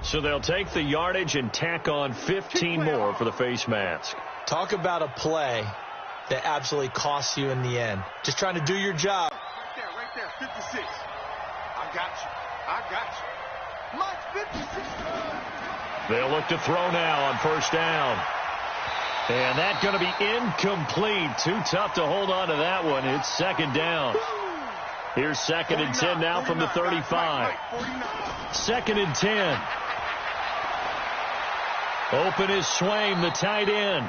So they'll take the yardage and tack on 15 more for the face mask. Talk about a play that absolutely costs you in the end. Just trying to do your job. Right there, 56. I got you. Mike, 56. They'll look to throw now on first down. And that's going to be incomplete. Too tough to hold on to that one. It's second down. Here's second and 10 now from the 35. Second and 10. Open is Swaim, the tight end.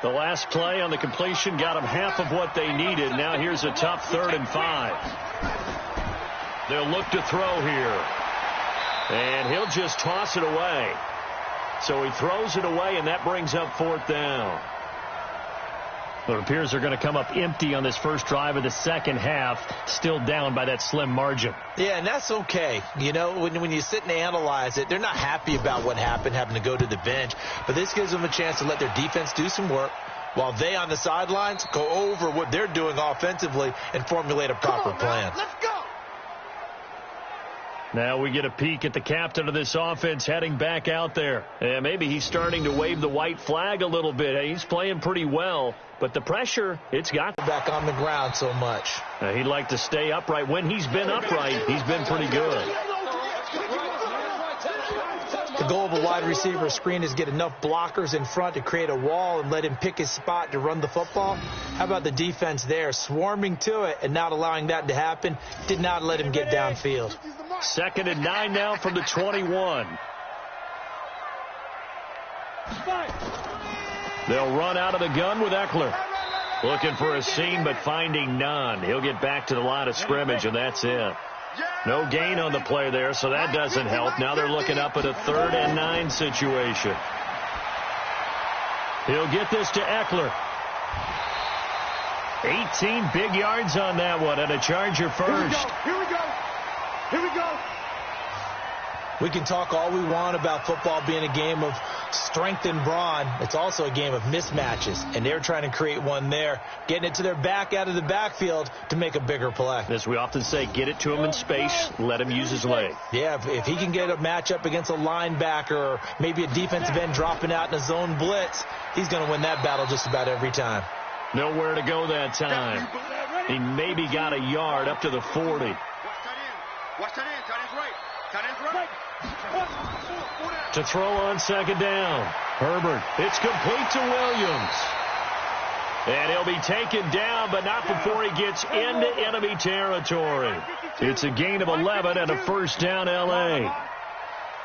The last play on the completion got them half of what they needed. Now here's a tough 3rd and 5. They'll look to throw here. And he'll just toss it away. So he throws it away, and that brings up 4th down. Well, it appears they're going to come up empty on this first drive of the second half, still down by that slim margin. Yeah, and that's okay. You know, when you sit and analyze it, they're not happy about what happened, having to go to the bench. But this gives them a chance to let their defense do some work while they on the sidelines go over what they're doing offensively and formulate a proper plan. Let's go. Now we get a peek at the captain of this offense heading back out there. And maybe he's starting to wave the white flag a little bit. He's playing pretty well, but the pressure, it's got back on the ground so much. He'd like to stay upright. When he's been upright, he's been pretty good. The goal of a wide receiver screen is get enough blockers in front to create a wall and let him pick his spot to run the football. How about the defense there, swarming to it and not allowing that to happen? Did not let him get downfield. Second and 9 now from the 21. They'll run out of the gun with Eckler. Looking for a seam, but finding none. He'll get back to the line of scrimmage, and that's it. No gain on the play there, so that doesn't help. Now they're looking up at a 3rd and 9 situation. He'll get this to Eckler. 18 big yards on that one, and a Charger first. Here we go. Here we go. We can talk all we want about football being a game of strength and brawn. It's also a game of mismatches, and they're trying to create one there, getting it to their back out of the backfield to make a bigger play. As we often say, get it to him in space, let him use his leg. Yeah, if he can get a matchup against a linebacker or maybe a defensive end dropping out in a zone blitz, he's going to win that battle just about every time. Nowhere to go that time. He maybe got a yard up to the 40. Watch that in. Tight end's right. Tight end's right. To throw on second down. Herbert. It's complete to Williams. And he'll be taken down, but not before he gets into enemy territory. It's a gain of 11 and a first down L.A.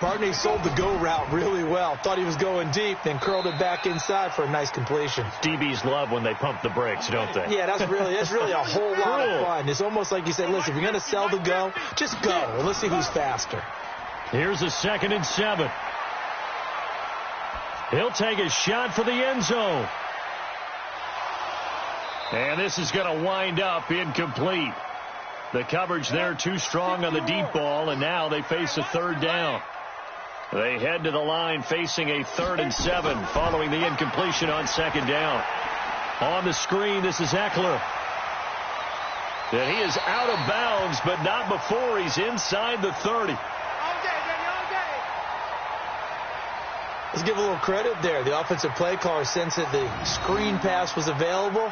Barney sold the go route really well. Thought he was going deep, then curled it back inside for a nice completion. DBs love when they pump the brakes, don't they? Yeah, that's really a whole lot of fun. It's almost like you said, listen, if you're going to sell the go, just go, and let's see who's faster. Here's a 2nd and 7. He'll take a shot for the end zone. And this is going to wind up incomplete. The coverage there too strong on the deep ball, and now they face a 3rd down. They head to the line facing a 3rd and 7 following the incompletion on second down. On the screen, this is Eckler. And he is out of bounds, but not before he's inside the 30. Let's give a little credit there. The offensive play caller sensed that the screen pass was available.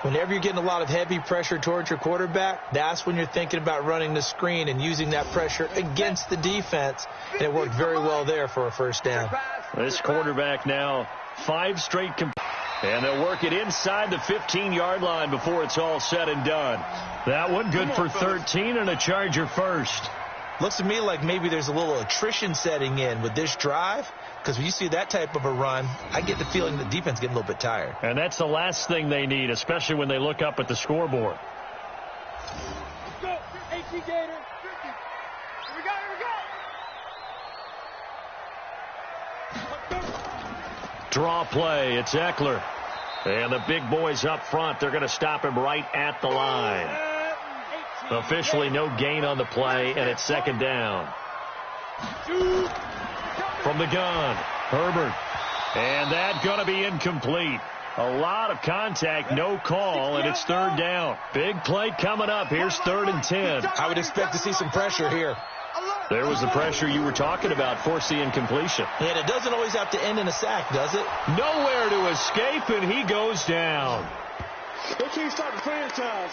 Whenever you're getting a lot of heavy pressure towards your quarterback, that's when you're thinking about running the screen and using that pressure against the defense. And it worked very well there for a first down. This quarterback now 5 straight. And they'll work it inside the 15-yard line before it's all said and done. That one good for 13 and a Charger first. Looks to me like maybe there's a little attrition setting in with this drive. Because when you see that type of a run, I get the feeling the defense getting a little bit tired. And that's the last thing they need, especially when they look up at the scoreboard. Let's go. 18 Gator. 50. Here we go. Here we go. Draw play. It's Eckler. And the big boys up front, they're going to stop him right at the line. Officially no gain on the play, and it's second down. From the gun, Herbert. And that's going to be incomplete. A lot of contact, no call, and it's 3rd down. Big play coming up. Here's 3rd and 10. I would expect to see some pressure here. Alert. There was the pressure you were talking about, force the incompletion. And it doesn't always have to end in a sack, does it? Nowhere to escape, and he goes down. They can't stop the franchise.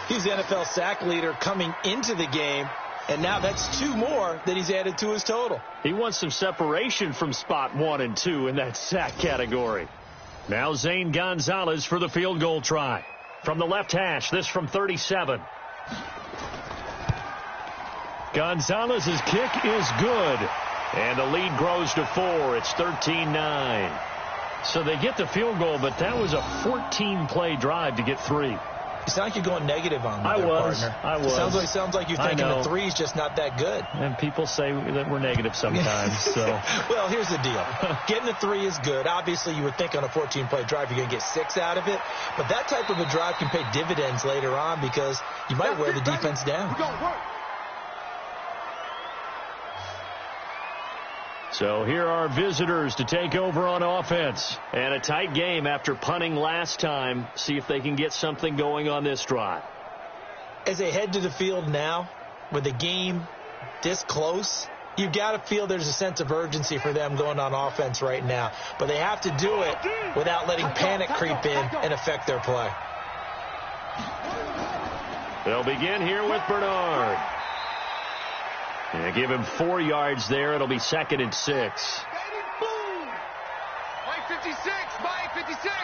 He's the NFL sack leader coming into the game, and now that's 2 more that he's added to his total. He wants some separation from spot 1 and 2 in that sack category. Now Zane Gonzalez for the field goal try. From the left hash, this from 37. Gonzalez's kick is good. And the lead grows to 4. It's 13-9. So they get the field goal, but that was a 14-play drive to get 3. You sound like you're going negative on I that, was. partner. I was. Sounds like you're thinking the 3's just not that good. And people say that we're negative sometimes. So. Well, here's the deal. Getting the 3 is good. Obviously, you would think on a 14-play drive you're going to get 6 out of it. But that type of a drive can pay dividends later on because you might wear the defense down. So here are visitors to take over on offense. And a tight game after punting last time. See if they can get something going on this drive. As they head to the field now, with the game this close, you've got to feel there's a sense of urgency for them going on offense right now. But they have to do it without letting panic creep in and affect their play. They'll begin here with Bernard. And give him 4 yards there. It'll be 2nd and 6. Mike 56, Mike 56.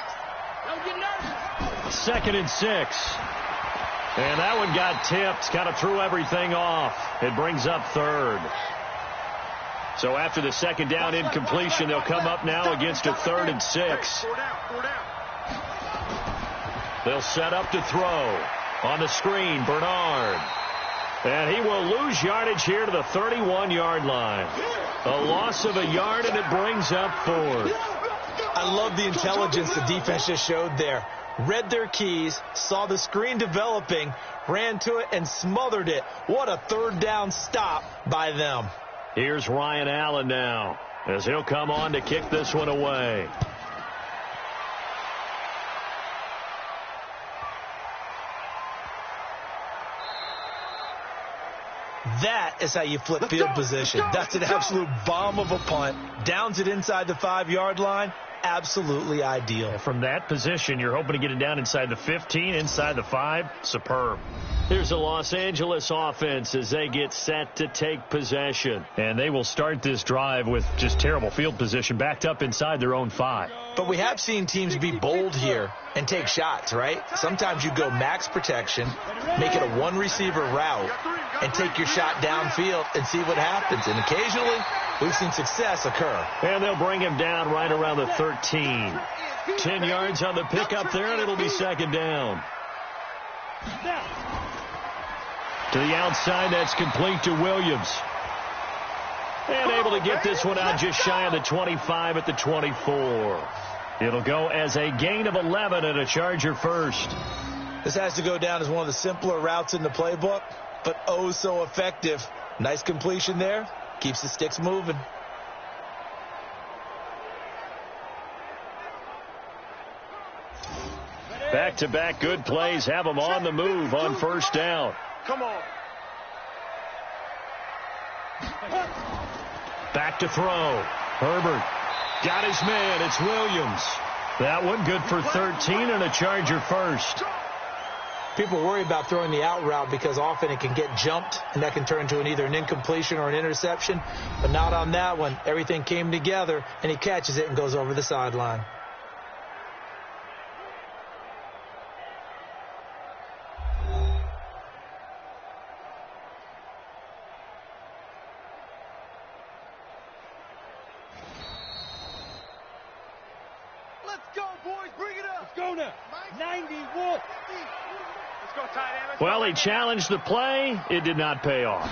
Don't get nervous. 2nd and 6. And that one got tipped. Kind of threw everything off. It brings up 3rd. So after the 2nd down incompletion, they'll come up now against a 3rd and 6. They'll set up to throw. On the screen, Bernard. And he will lose yardage here to the 31-yard line. A loss of a yard, and it brings up 4th. I love the intelligence the defense just showed there. Read their keys, saw the screen developing, ran to it, and smothered it. What a 3rd down stop by them. Here's Ryan Allen now, as he'll come on to kick this one away. That is how you flip field position. That's an absolute bomb of a punt. Downs it inside the 5-yard line. Absolutely ideal. From that position, you're hoping to get it down inside the 15, inside the 5. Superb. Here's the Los Angeles offense as they get set to take possession. And they will start this drive with just terrible field position, backed up inside their own 5. But we have seen teams be bold here and take shots, right? Sometimes you go max protection, make it a 1-receiver route, and take your shot downfield and see what happens. And occasionally, we've seen success occur. And they'll bring him down right around the 13. 10 yards on the pickup there, and it'll be 2nd down. To the outside, that's complete to Williams. And able to get this one out just shy of the 25 at the 24. It'll go as a gain of 11 and a Charger first. This has to go down as one of the simpler routes in the playbook, but oh so effective. Nice completion there. Keeps the sticks moving. Back-to-back good plays have them on the move on 1st down. Come on. Back to throw. Herbert got his man. It's Williams. That one good for 13 and a Charger first. People worry about throwing the out route because often it can get jumped, and that can turn into either an incompletion or an interception. But not on that one. Everything came together, and he catches it and goes over the sideline. Let's go, boys. Bring it up. Let's go now. 91. Well, he challenged the play. It did not pay off.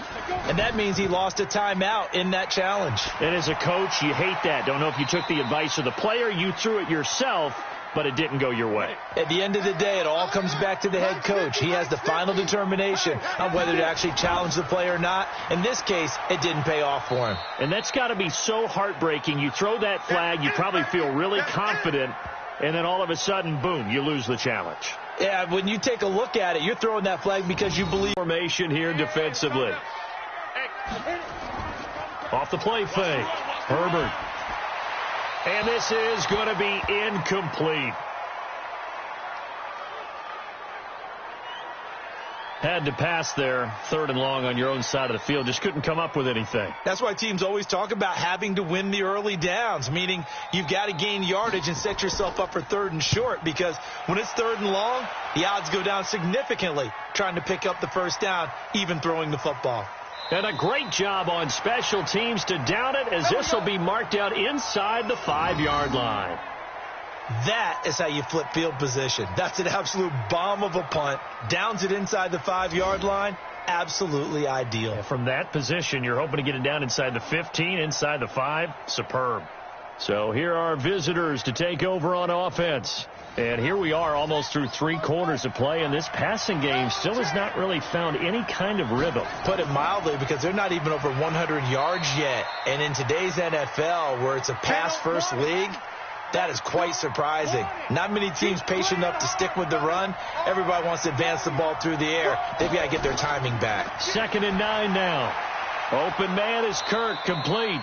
And that means he lost a timeout in that challenge. And as a coach, you hate that. Don't know if you took the advice of the player, you threw it yourself, but it didn't go your way. At the end of the day, it all comes back to the head coach. He has the final determination on whether to actually challenge the play or not. In this case, it didn't pay off for him. And that's got to be so heartbreaking. You throw that flag, you probably feel really confident, and then all of a sudden, boom, you lose the challenge. Yeah, when you take a look at it, you're throwing that flag because you believe. Formation here defensively. Off the play fake. Herbert. And this is going to be incomplete. Had to pass there, 3rd and long on your own side of the field. Just couldn't come up with anything. That's why teams always talk about having to win the early downs, meaning you've got to gain yardage and set yourself up for 3rd and short, because when it's 3rd and long, the odds go down significantly trying to pick up the first down, even throwing the football. And a great job on special teams to down it, as this will be marked out inside the 5-yard line. That is how you flip field position. That's an absolute bomb of a punt. Downs it inside the 5-yard line. Absolutely ideal. And from that position, you're hoping to get it down inside the 15, inside the 5. Superb. So here are visitors to take over on offense. And here we are almost through 3 quarters of play, and this passing game still has not really found any kind of rhythm. Put it mildly, because they're not even over 100 yards yet. And in today's NFL, where it's a pass-first league, that is quite surprising. Not many teams patient enough to stick with the run. Everybody wants to advance the ball through the air. They've got to get their timing back. 2nd and 9 now. Open man is Kirk, complete.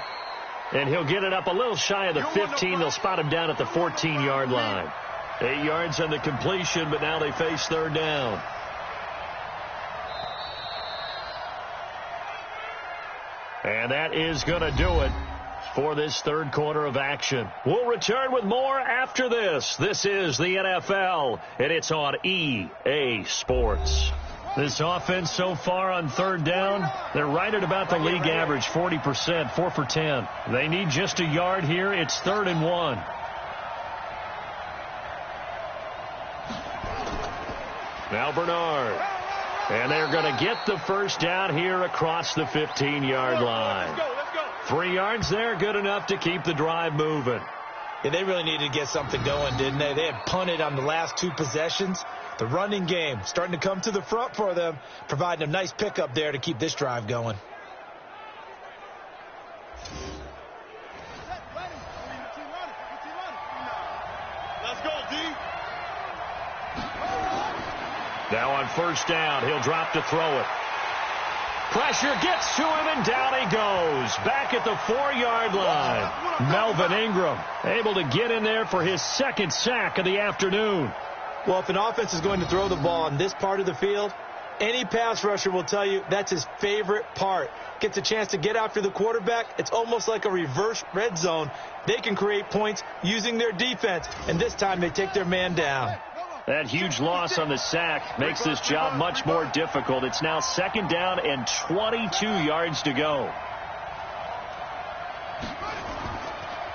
And he'll get it up a little shy of the 15. They'll spot him down at the 14-yard line. 8 yards on the completion, but now they face 3rd down. And that is going to do it for this 3rd quarter of action. We'll return with more after this. This is the NFL, and it's on EA Sports. This offense so far on 3rd down, they're right at about the league average, 40%, 4 for 10. They need just a yard here. It's 3rd and 1. Now Bernard. And they're going to get the first down here across the 15-yard line. 3 yards there, good enough to keep the drive moving. Yeah, they really needed to get something going, didn't they? They had punted on the last 2 possessions. The running game starting to come to the front for them, providing a nice pickup there to keep this drive going. Let's go, D. Now on 1st down, he'll drop to throw it. Pressure gets to him, and down he goes. Back at the 4-yard line. Melvin Ingram able to get in there for his 2nd sack of the afternoon. Well, if an offense is going to throw the ball on this part of the field, any pass rusher will tell you that's his favorite part. Gets a chance to get after the quarterback. It's almost like a reverse red zone. They can create points using their defense, and this time they take their man down. That huge loss on the sack makes this job much more difficult. It's now 2nd down and 22 yards to go.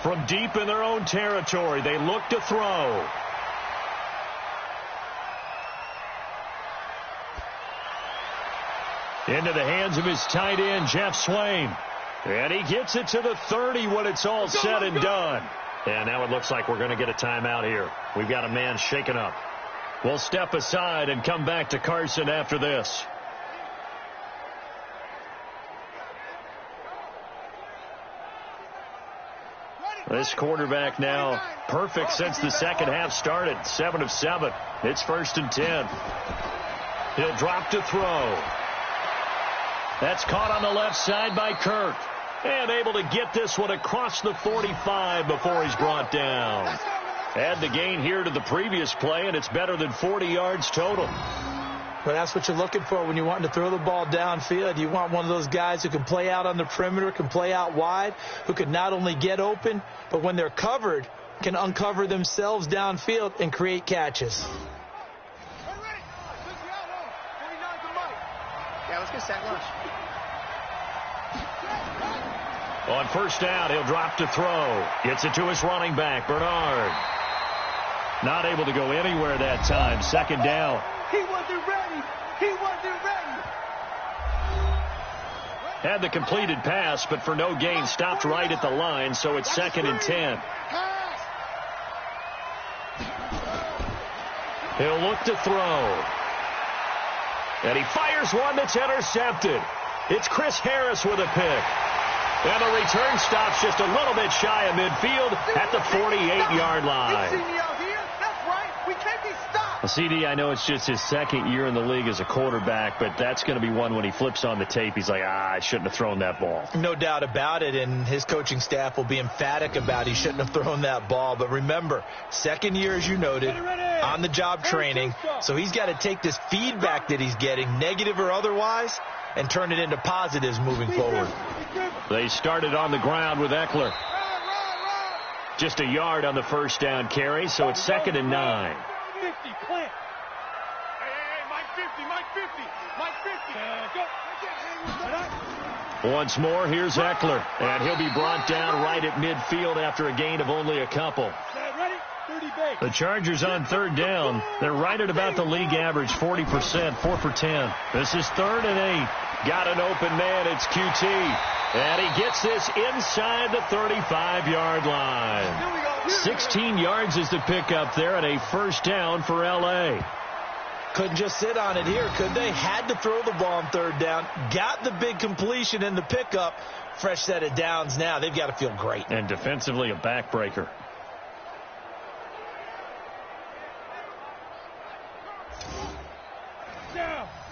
From deep in their own territory, they look to throw. Into the hands of his tight end, Jeff Swain. And he gets it to the 30 when it's all said and done. And now it looks like we're going to get a timeout here. We've got a man shaken up. We'll step aside and come back to Carson after this. This quarterback now perfect since the second half started. 7 of 7. It's 1st and 10. He'll drop to throw. That's caught on the left side by Kirk. And able to get this one across the 45 before he's brought down. Add the gain here to the previous play, and it's better than 40 yards total. Well, that's what you're looking for when you're wanting to throw the ball downfield. You want one of those guys who can play out on the perimeter, can play out wide, who can not only get open, but when they're covered, can uncover themselves downfield and create catches. Yeah, let's get sack lunch. On 1st down, he'll drop to throw. Gets it to his running back, Bernard. Not able to go anywhere that time. 2nd down. He wasn't ready. He wasn't ready. Had the completed pass, but for no gain, stopped right at the line, so it's 2nd and 10. He'll look to throw. And he fires one that's intercepted. It's Chris Harris with a pick. And the return stops just a little bit shy of midfield at the 48-yard line. You see me out here? That's right. We can't be stopped. Well, CD, I know it's just his second year in the league as a quarterback, but that's going to be one when he flips on the tape, he's like, I shouldn't have thrown that ball. No doubt about it, and his coaching staff will be emphatic about he shouldn't have thrown that ball. But remember, second year, as you noted, on-the-job training, so he's got to take this feedback that he's getting, negative or otherwise, and turn it into positives moving forward. They started on the ground with Eckler. Just a yard on the first down carry, so it's 2nd and 9. 50, plant. Hey, Mike 50, Mike 50, Mike 50. Go. Once more, here's Eckler, and he'll be brought down right at midfield after a gain of only a couple. The Chargers on 3rd down. They're right at about the league average, 40%, 4 for 10. This is 3rd and 8. Got an open man. It's QT. And he gets this inside the 35-yard line. 16 yards is the pickup there, and a first down for L.A. Couldn't just sit on it here, could they? Had to throw the ball on 3rd down. Got the big completion in the pickup. Fresh set of downs now. They've got to feel great. And defensively, a backbreaker.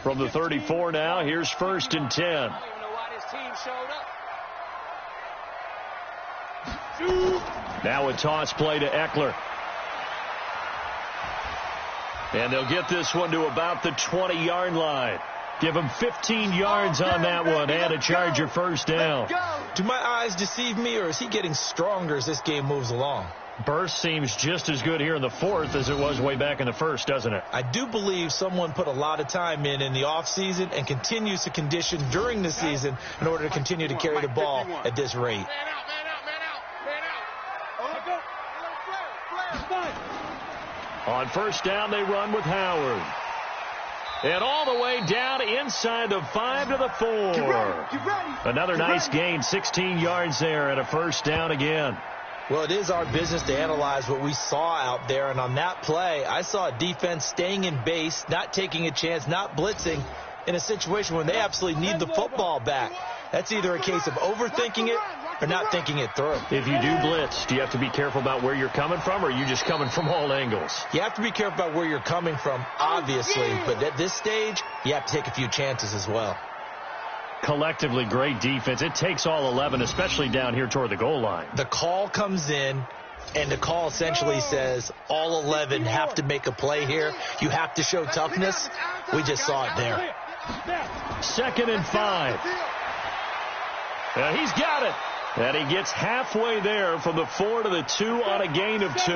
From the 34 now, here's 1st and 10. I don't even know why this team showed up. Now a toss play to Eckler. And they'll get this one to about the 20-yard line. Give him 15 yards on that one and a Charger first down. Do my eyes deceive me, or is he getting stronger as this game moves along? Burst seems just as good here in the 4th as it was way back in the 1st, doesn't it? I do believe someone put a lot of time in the offseason and continues to condition during the season in order to continue to carry the ball at this rate. Man out. On first down, they run with Howard. And all the way down inside the 5 to the 4. Get ready. Another nice gain, 16 yards there, and a first down again. Well, it is our business to analyze what we saw out there, and on that play, I saw a defense staying in base, not taking a chance, not blitzing, in a situation where they absolutely need the football back. That's either a case of overthinking it or not thinking it through. If you do blitz, do you have to be careful about where you're coming from, or are you just coming from all angles? You have to be careful about where you're coming from, obviously, but at this stage, you have to take a few chances as well. Collectively, great defense. It takes all 11, especially down here toward the goal line. The call comes in, and the call essentially says all 11 have to make a play here. You have to show toughness. We just saw it there. 2nd and 5. He's got it. And he gets halfway there from the 4 to the 2 on a gain of 2.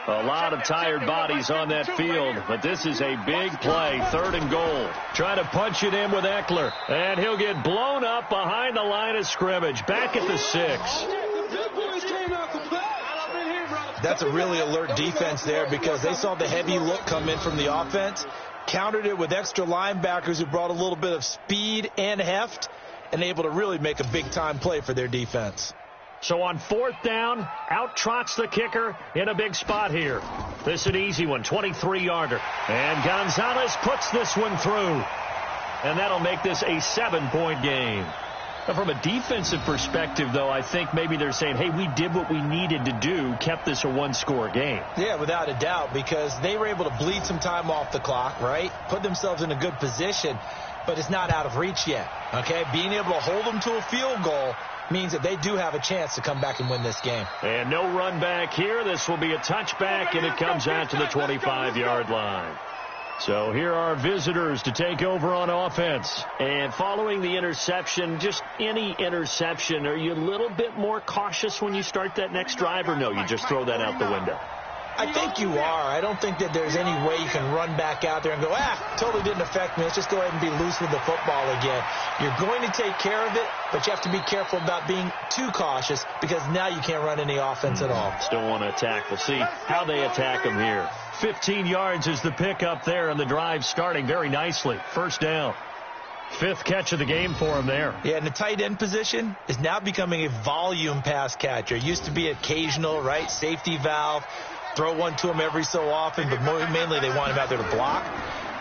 A lot of tired bodies on that field, but this is a big play, 3rd and goal. Trying to punch it in with Eckler, and he'll get blown up behind the line of scrimmage, back at the 6. That's a really alert defense there because they saw the heavy look come in from the offense, countered it with extra linebackers who brought a little bit of speed and heft, and able to really make a big-time play for their defense. So on 4th down, out trots the kicker in a big spot here. This is an easy one, 23-yarder. And Gonzalez puts this one through. And that'll make this a 7-point game. Now, from a defensive perspective, though, I think maybe they're saying, hey, we did what we needed to do, kept this a 1-score game. Yeah, without a doubt, because they were able to bleed some time off the clock, right? Put themselves in a good position, but it's not out of reach yet, okay? Being able to hold them to a field goal means that they do have a chance to come back and win this game. And no run back here. This will be a touchback, and it comes out to the 25-yard line. So here are visitors to take over on offense. And following the interception, just any interception, are you a little bit more cautious when you start that next drive, or no, you just throw that out the window? I think you are. I don't think that there's any way you can run back out there and go, totally didn't affect me. Let's just go ahead and be loose with the football again. You're going to take care of it, but you have to be careful about being too cautious because now you can't run any offense at all. Still want to attack. We'll see how they attack them here. 15 yards is the pickup there, and the drive starting very nicely. First down. 5th catch of the game for him there. Yeah, and the tight end position is now becoming a volume pass catcher. It used to be occasional, right, safety valve. Throw one to him every so often, but mainly they want him out there to block.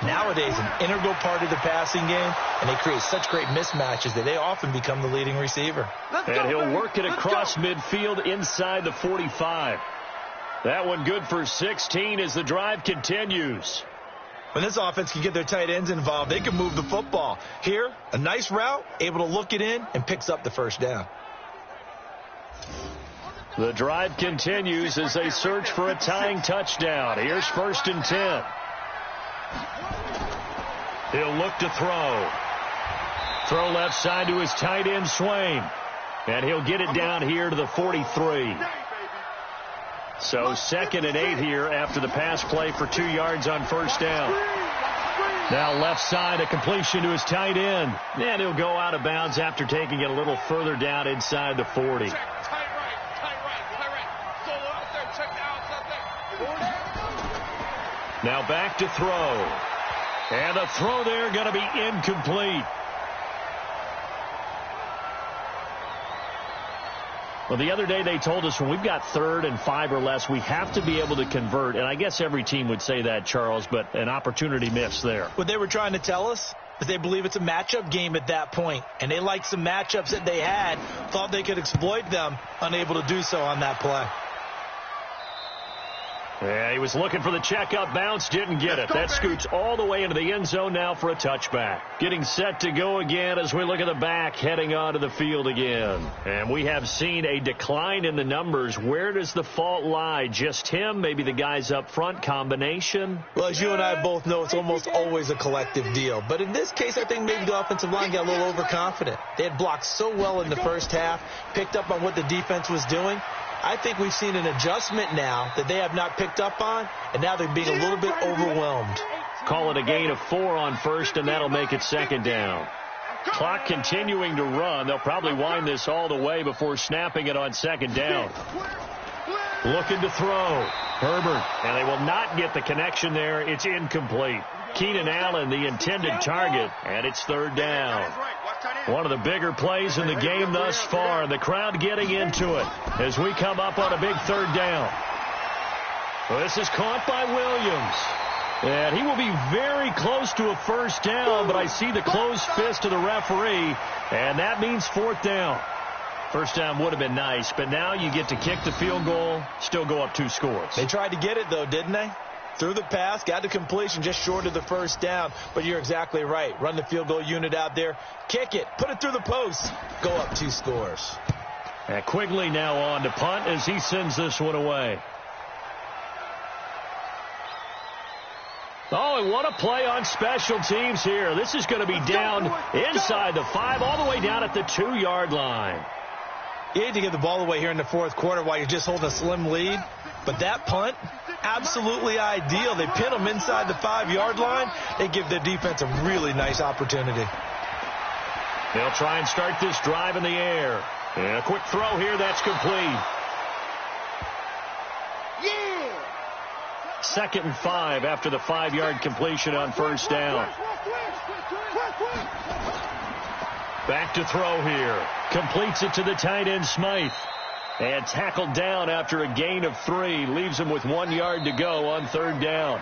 Nowadays, an integral part of the passing game, and they create such great mismatches that they often become the leading receiver. And he'll work it across midfield inside the 45. That one good for 16 as the drive continues. When this offense can get their tight ends involved, they can move the football. Here, a nice route, able to look it in, and picks up the first down. The drive continues as they search for a tying touchdown. Here's 1st and 10. He'll look to throw. Throw left side to his tight end, Swain. And he'll get it down here to the 43. So 2nd and 8 here after the pass play for 2 yards on 1st down. Now left side, a completion to his tight end. And he'll go out of bounds after taking it a little further down inside the 40. Now back to throw. And the throw there going to be incomplete. Well, the other day they told us when we've got 3rd and 5 or less, we have to be able to convert. And I guess every team would say that, Charles, but an opportunity missed there. What they were trying to tell us is they believe it's a matchup game at that point. And they liked some matchups that they had, thought they could exploit them, unable to do so on that play. Yeah, he was looking for the check-up bounce, didn't get it. That scoots all the way into the end zone now for a touchback. Getting set to go again as we look at the back, heading onto the field again. And we have seen a decline in the numbers. Where does the fault lie? Just him? Maybe the guys up front? Combination? Well, as you and I both know, it's almost always a collective deal. But in this case, I think maybe the offensive line got a little overconfident. They had blocked so well in the first half, picked up on what the defense was doing. I think we've seen an adjustment now that they have not picked up on, and now they're being a little bit overwhelmed. Call it a gain of 4 on 1st, and that'll make it 2nd down. Clock continuing to run. They'll probably wind this all the way before snapping it on 2nd down. Looking to throw. Herbert, and they will not get the connection there. It's incomplete. Keenan Allen, the intended target, and it's 3rd down. One of the bigger plays in the game thus far, and the crowd getting into it as we come up on a big 3rd down. Well, this is caught by Williams. And he will be very close to a 1st down, but I see the closed fist of the referee, and that means 4th down. 1st down would have been nice, but now you get to kick the field goal, still go up 2 scores. They tried to get it, though, didn't they? Threw the pass, got the completion just short of the 1st down. But you're exactly right. Run the field goal unit out there. Kick it. Put it through the post. Go up 2 scores. And Quigley now on to punt as he sends this one away. Oh, and what a play on special teams here. This is going to be down inside the 5, all the way down at the 2-yard line. You hate to give the ball away here in the 4th quarter while you're just holding a slim lead. But that punt, absolutely ideal. They pin them inside the 5-yard line. They give their defense a really nice opportunity. They'll try and start this drive in the air. And a quick throw here, that's complete. 2nd and 5 after the 5-yard completion on 1st down. Back to throw here. Completes it to the tight end, Smythe. And tackled down after a gain of 3. Leaves him with 1 yard to go on 3rd down.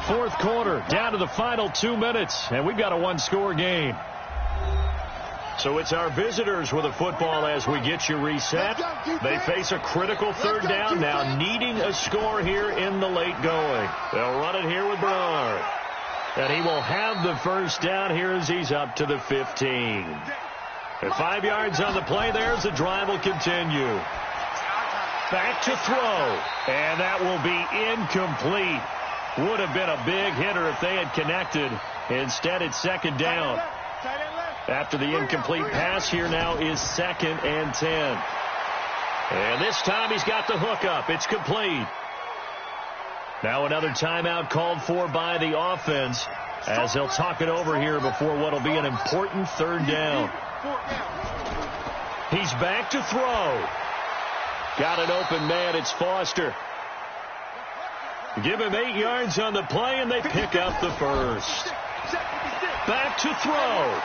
4th quarter, down to the final 2 minutes. And we've got a 1-score game. So it's our visitors with a football as we get you reset. They face a critical 3rd down now, needing a score here in the late going. They'll run it here with Bernard. And he will have the 1st down here as he's up to the 15. At 5 yards on the play there as the drive will continue. Back to throw. And that will be incomplete. Would have been a big hitter if they had connected. Instead, it's 2nd down. After the incomplete pass, here now is 2nd and 10. And this time he's got the hook up. It's complete. Now another timeout called for by the offense as they'll talk it over here before what will be an important 3rd down. He's back to throw. Got an open man. It's Foster. Give him 8 yards on the play, and they pick up the 1st. Back to throw.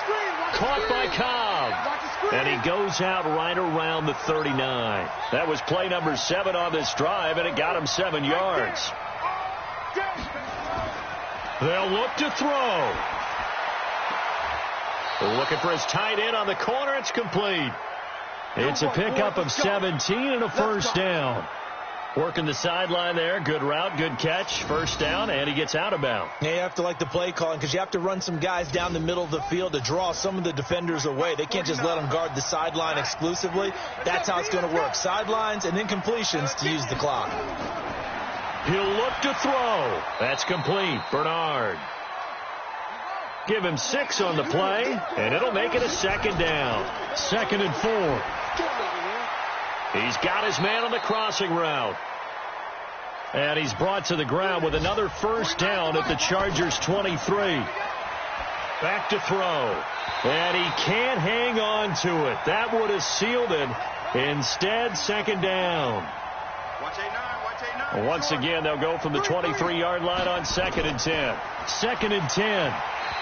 Caught by Cobb. And he goes out right around the 39. That was play number 7 on this drive, and it got him 7 yards. They'll look to throw. Looking for his tight end on the corner. It's complete. It's a pickup of 17 and a 1st down. Working the sideline there. Good route, good catch. First down, and he gets out of bounds. Yeah, you have to like the play calling because you have to run some guys down the middle of the field to draw some of the defenders away. They can't just let them guard the sideline exclusively. That's how it's going to work. Sidelines and then completions to use the clock. He'll look to throw. That's complete. Bernard. Give him 6 on the play, and it'll make it a second down. 2nd and 4. He's got his man on the crossing route. And he's brought to the ground with another first down at the Chargers' 23. Back to throw. And he can't hang on to it. That would have sealed it. Instead, second down. Once again, they'll go from the 23-yard line on 2nd and 10. 2nd and 10.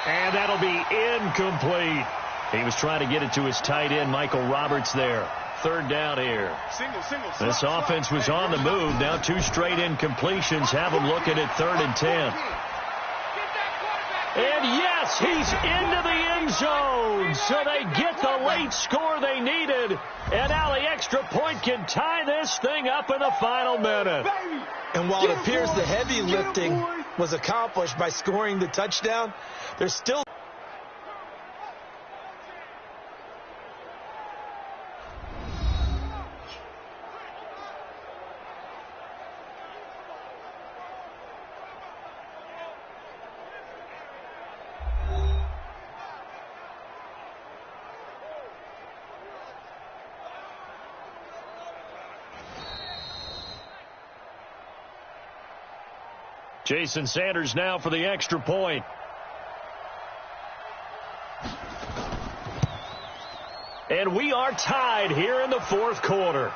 And that'll be incomplete. He was trying to get it to his tight end, Michael Roberts, there. 3rd down here. This offense was on the move. Now 2 straight incompletions have them looking at 3rd and 10. And yes, he's into the end zone. So they get the late score they needed. And now the extra point can tie this thing up in the final minute. And while it appears the heavy lifting was accomplished by scoring the touchdown, there's still... Jason Sanders now for the extra point. And we are tied here in the 4th quarter.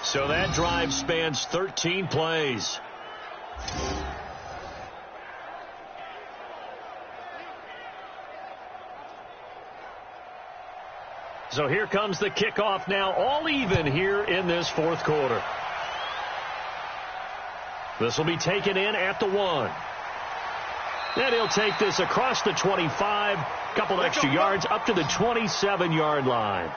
So that drive spans 13 plays. So here comes the kickoff now, all even here in this 4th quarter. This will be taken in at the 1. And he'll take this across the 25, couple extra yards up to the 27-yard line.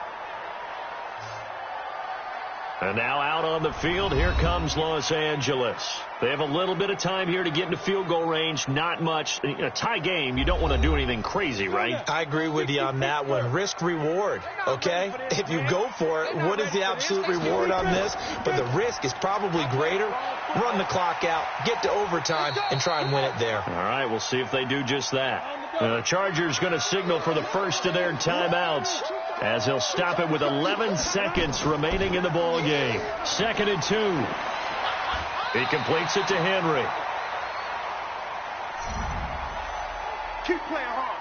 And now out on the field, here comes Los Angeles. They have a little bit of time here to get into field goal range, not much. In a tie game, you don't want to do anything crazy, right? I agree with you on that one. Risk reward, okay? If you go for it, what is the absolute reward on this? But the risk is probably greater. Run the clock out, get to overtime, and try and win it there. All right, we'll see if they do just that. The Chargers going to signal for the first of their timeouts, as he'll stop it with 11 seconds remaining in the ball game. 2nd and 2. He completes it to Henry. Keep playing hard.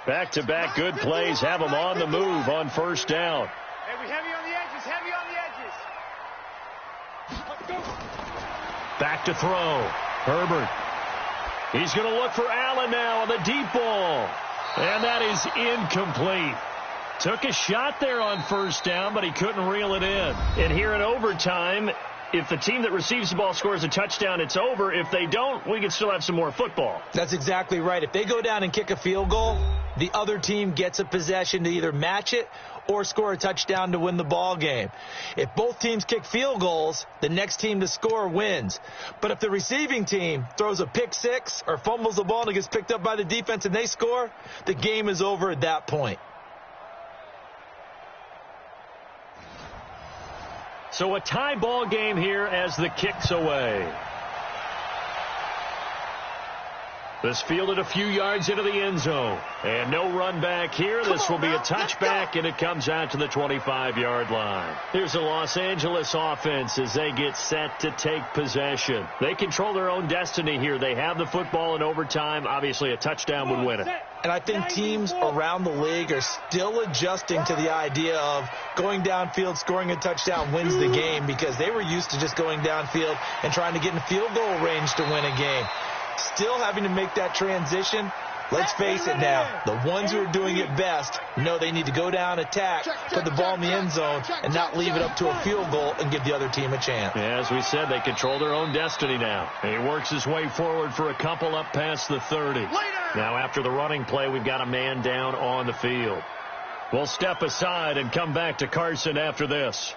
Back-to-back good plays have him on the move on first down. Hey, we heavy on the edges, heavy on the edges. Let's go. Back to throw. Herbert. He's going to look for Allen now on the deep ball. And that is incomplete. Took a shot there on first down, but he couldn't reel it in. And here in overtime, if the team that receives the ball scores a touchdown, it's over. If they don't, we can still have some more football. That's exactly right. If they go down and kick a field goal, the other team gets a possession to either match it or score a touchdown to win the ball game. If both teams kick field goals, the next team to score wins. But if the receiving team throws a pick six or fumbles the ball and it gets picked up by the defense and they score, the game is over at that point. So a tie ball game here as the kick's away. This fielded a few yards into the end zone. And no run back here. This will be a touchback, and it comes out to the 25-yard line. Here's the Los Angeles offense as they get set to take possession. They control their own destiny here. They have the football in overtime. Obviously, a touchdown would win it. And I think teams around the league are still adjusting to the idea of going downfield, scoring a touchdown wins the game, because they were used to just going downfield and trying to get in field goal range to win a game. Still having to make that transition. Let's face it now, the ones who are doing it best know they need to go down, attack, put the ball in the end zone, and not leave it up to a field goal and give the other team a chance. Yeah, as we said, they control their own destiny now. And he works his way forward for a couple up past the 30. Now after the running play, we've got a man down on the field. We'll step aside and come back to Carson after this.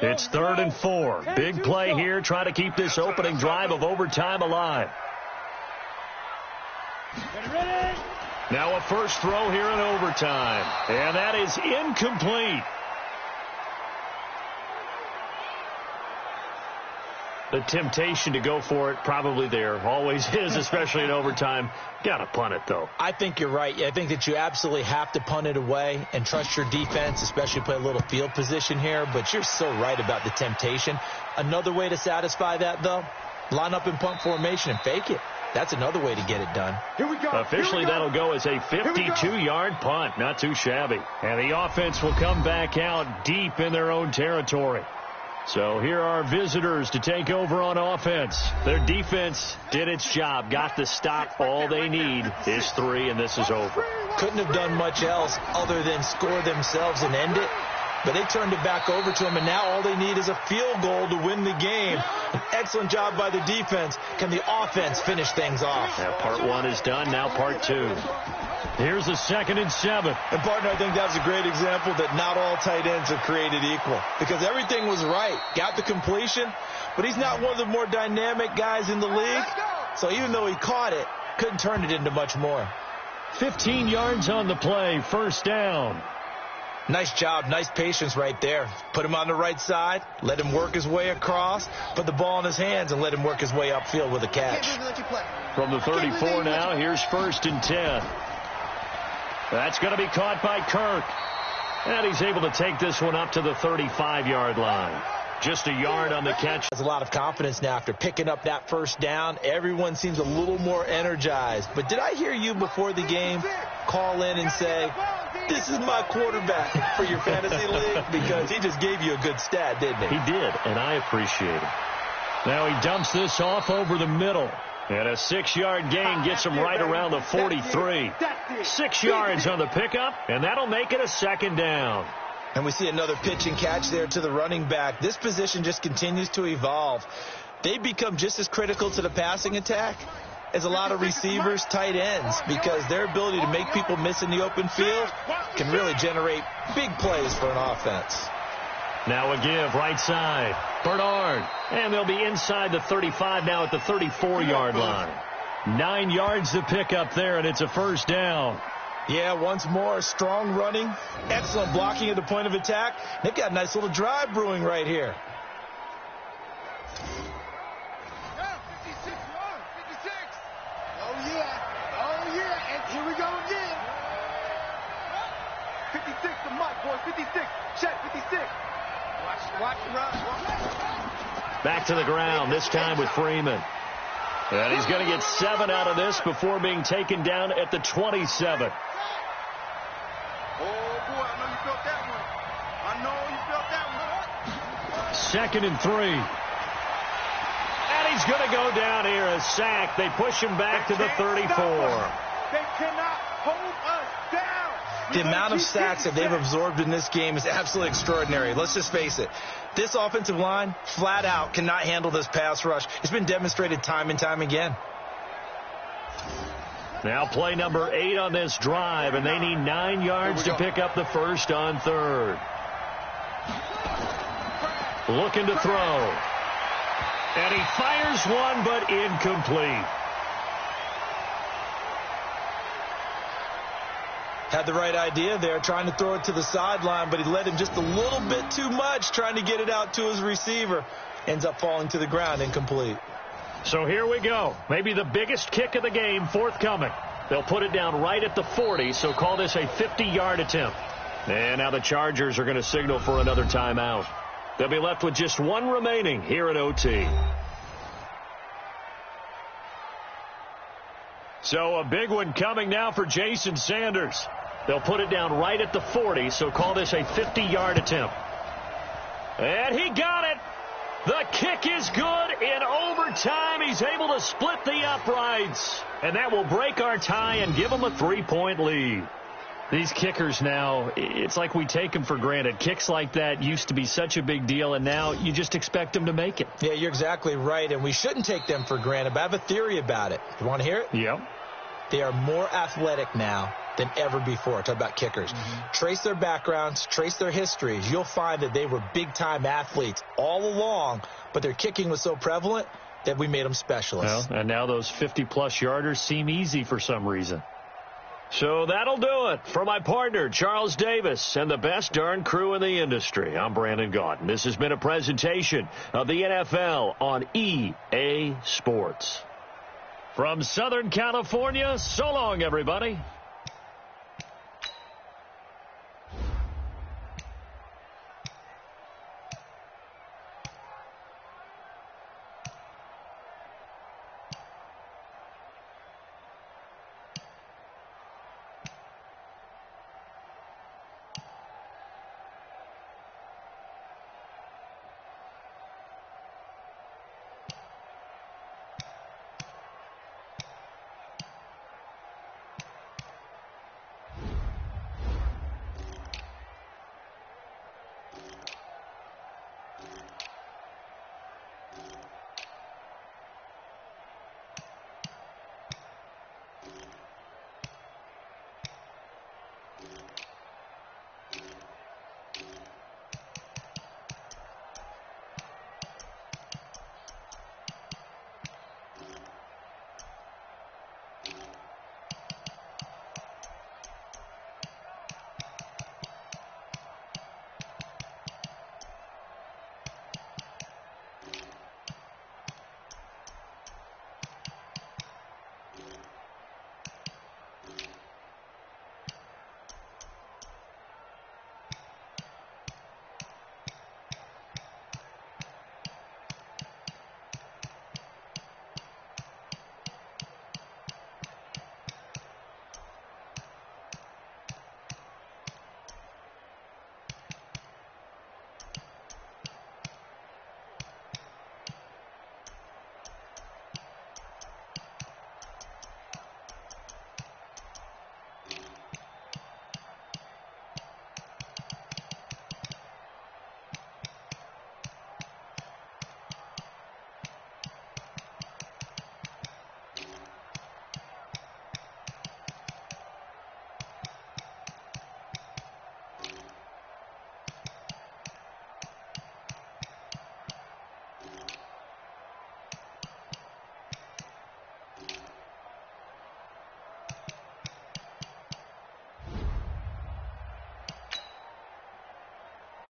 It's 3rd and 4. Big play here. Try to keep this opening drive of overtime alive. Now a first throw here in overtime. And that is incomplete. The temptation to go for it probably there. Always is, especially in overtime. Got to punt it, though. I think you're right. I think that you absolutely have to punt it away and trust your defense, especially play a little field position here. But you're so right about the temptation. Another way to satisfy that, though, line up in punt formation and fake it. That's another way to get it done. Here we go. Officially, that'll go as a 52-yard punt. Not too shabby. And the offense will come back out deep in their own territory. So here are visitors to take over on offense. Their defense did its job, got the stop. All they need is 3, and this is over. Couldn't have done much else other than score themselves and end it. But they turned it back over to them, and now all they need is a field goal to win the game. An excellent job by the defense. Can the offense finish things off? Now part 1 is done, now part 2. Here's a 2nd and 7. And, partner, I think that's a great example that not all tight ends are created equal. Because everything was right. Got the completion, but he's not one of the more dynamic guys in the league. So even though he caught it, couldn't turn it into much more. 15 yards on the play, first down. Nice job, nice patience right there. Put him on the right side, let him work his way across, put the ball in his hands, and let him work his way upfield with a catch. From the 34 now, here's 1st and 10. That's going to be caught by Kirk. And he's able to take this one up to the 35-yard line. Just a yard on the catch. Has a lot of confidence now after picking up that first down. Everyone seems a little more energized. But did I hear you before the game call in and say, this is my quarterback for your fantasy league? Because he just gave you a good stat, didn't he? He did, and I appreciate it. Now he dumps this off over the middle. And a 6-yard gain gets him right around the 43. 6 yards on the pickup, and that'll make it a 2nd down. And we see another pitch and catch there to the running back. This position just continues to evolve. They become just as critical to the passing attack as a lot of receivers, tight ends, because their ability to make people miss in the open field can really generate big plays for an offense. Now a give, right side. Bernard. And they'll be inside the 35 now at the 34-yard line. 9 yards to pick up there, and it's a first down. Yeah, once more, strong running, excellent blocking at the point of attack. They've got a nice little drive brewing right here. 56. Oh, yeah. And here we go again. 56 to Mike, boy. 56. Check, 56. Watch the run. Back to the ground, this time with Freeman. And he's going to get 7 out of this before being taken down at the 27. Oh, boy, I know you felt that one. 2nd and 3. And he's going to go down here, a sack. They push him back to the 34. They cannot hold us down. The amount of sacks that they've absorbed in this game is absolutely extraordinary. Let's just face it. This offensive line, flat out, cannot handle this pass rush. It's been demonstrated time and time again. Now play number 8 on this drive, and they need 9 yards to pick up the first on 3rd. Looking to throw. And he fires one, but incomplete. Had the right idea there, trying to throw it to the sideline, but he led him just a little bit too much, trying to get it out to his receiver. Ends up falling to the ground, incomplete. So here we go. Maybe the biggest kick of the game forthcoming. They'll put it down right at the 40, so call this a 50-yard attempt. And now the Chargers are going to signal for another timeout. They'll be left with just 1 remaining here at OT. So a big one coming now for Jason Sanders. They'll put it down right at the 40, so call this a 50-yard attempt. And he got it. The kick is good. In overtime, he's able to split the uprights. And that will break our tie and give him a 3-point lead. These kickers now, it's like we take them for granted. Kicks like that used to be such a big deal, and now you just expect them to make it. Yeah, you're exactly right, and we shouldn't take them for granted, but I have a theory about it. You want to hear it? Yep. They are more athletic now than ever before. Talk about kickers. Trace their backgrounds, trace their histories. You'll find that they were big-time athletes all along, but their kicking was so prevalent that we made them specialists. Well, and now those 50-plus yarders seem easy for some reason. So that'll do it. For my partner, Charles Davis, and the best darn crew in the industry, I'm Brandon Gaudin. This has been a presentation of the NFL on EA Sports. From Southern California, so long, everybody.